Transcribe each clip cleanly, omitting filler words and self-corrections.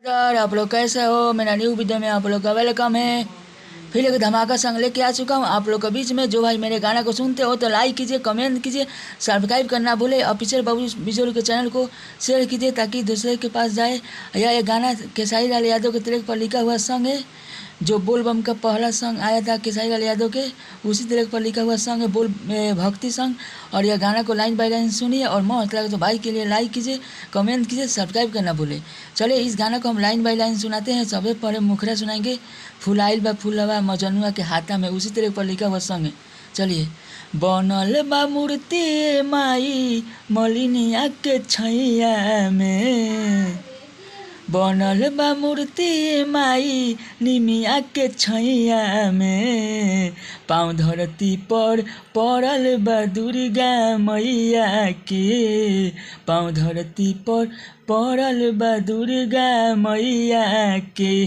यार आप लोग कैसे हो। मेरा न्यू वीडियो में आप लोग का वेलकम है। फिर एक धमाका संग लेके आ चुका हूँ आप लोग के बीच में। जो भाई मेरे गाना को सुनते हो तो लाइक कीजिए, कमेंट कीजिए, सब्सक्राइब करना भूले। ऑफिशियल बाबू बिजोल के चैनल को शेयर कीजिए ताकि दूसरे के पास जाए। यह गाना खेसारी लाल यादव के ट्रैक पर लिखा हुआ सॉन्ग है। जो बोल बम का पहला सॉन्ग आया था खेसारी लाल यादव के, उसी ट्रैक पर लिखा हुआ सॉन्ग है बोल भक्ति सॉन्ग। और यह गाना को लाइन बाय लाइन सुनिए और मस्त लगे तो भाई के लिए लाइक कीजिए, कमेंट कीजिए, सब्सक्राइब करना भूले। चलिए इस गाना को हम लाइन बाय लाइन सुनाते हैं। सबसे पहले मुखरा सुनाएंगे। फुलाइल बा फुलवा मजनुआ के हाथा में, उसी तरह पर लिखा हुआ सॉन्ग है। चलिए। बनल बा मूर्ति माई मलिनिया के छैया में, बनल बा मूर्ति माई निमिया के छैया में, पाँव धरती पर पड़ल बा दुर्गा मैया के, पाँव धरती पर पड़ल बा दुर्गा मैया के,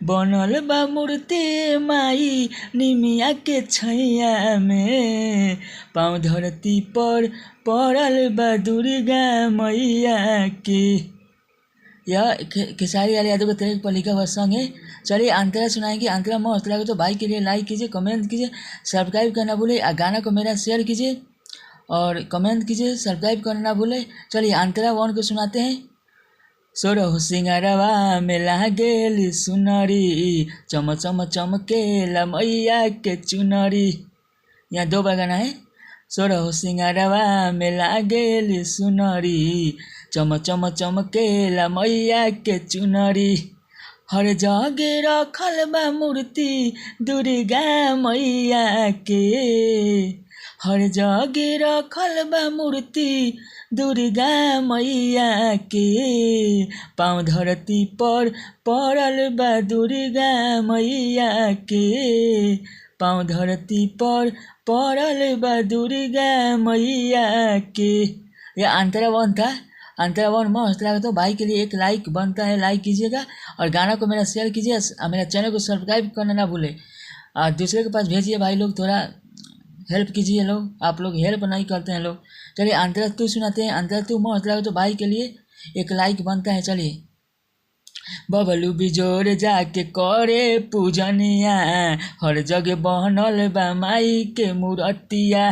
बनल बा मूर्ति माई निमिया के छैया में, पाँव धरती पर पड़ल बा दुर्गा मैया के। यह खेसारी लाल यादव के ट्रैक पर लिखा हुआ सॉन्ग है। चलिए अंतरा सुनाएंगे। अंतरा मस्त लगे तो भाई के लिए लाइक कीजिए, कमेंट कीजिए, सब्सक्राइब करना भूले। गाना को मेरा शेयर कीजिए और कमेंट कीजिए, सब्सक्राइब करना भूले। चलिए अंतरा वन को सुनाते हैं। सोरह सिंगारवा में लागेल सुनरी, चम चम चमकेला मैया के चुनरी। यहाँ दो बार गाना है। सोरह सिंगारवा में लागेल सुनरी, चम चम चमकेला मैया के चुनरी, हर जगे रखल बा मूर्ति दुर्गा मैया के, हर जगे रखल बा मूर्ति दुर्गा मैया के, पाँव धरती पर पड़ल बा दुर्गा मैया के, पाँव धरती पर पड़ल बा दुर्गा मैया के। यह अंतरा वन था। अंतरा वन मस्त लगा तो भाई के लिए एक लाइक बनता है, लाइक कीजिएगा और गाना को मेरा शेयर कीजिए, मेरा चैनल को सब्सक्राइब करना ना भूले और दूसरे के पास भेजिए। भाई लोग थोड़ा हेल्प कीजिए, लोग आप लोग हेल्प नहीं करते हैं लोग। चलिए अंतरा तू सुनाते हैं। अंतरा तू मस्त लगा तो भाई के लिए एक लाइक बनता है। चलिए। बबलू बिजोर जाके करे पूजनिया, हर जगह बनल बा माई के मूर्तिया।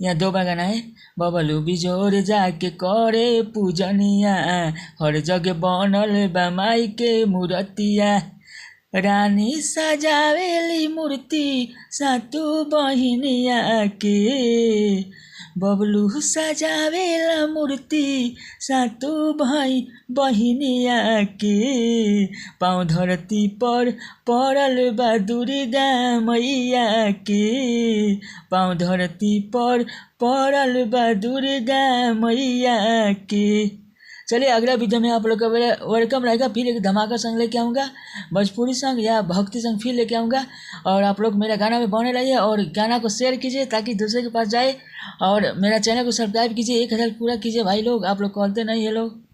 यहाँ दो बार गाना है। बबलू बिजोर जाके करे पूजनिया, हर जगह बनल बा माई के मूर्तिया, रानी सजावेली मूर्ति सातु बहिनिया के, बबलू सजावेला मूर्ति सातु भाई बहिनिया के, पाँव धरती पर पड़ल बा दुर्गा मैया के, पाँव धरती पर पड़ल बा दुर्गा मैया के। चलिए अगला वीडियो में आप लोग का वेलकम रहेगा। फिर एक धमाका सॉन्ग लेके आऊँगा, भोजपुरी सॉन्ग या भक्ति सॉन्ग फिर लेके आऊँगा। और आप लोग मेरा गाना में बने रहिए और गाना को शेयर कीजिए ताकि दूसरे के पास जाए। और मेरा चैनल को सब्सक्राइब कीजिए, 1000 पूरा कीजिए भाई लोग। आप लोग करते नहीं है लोग।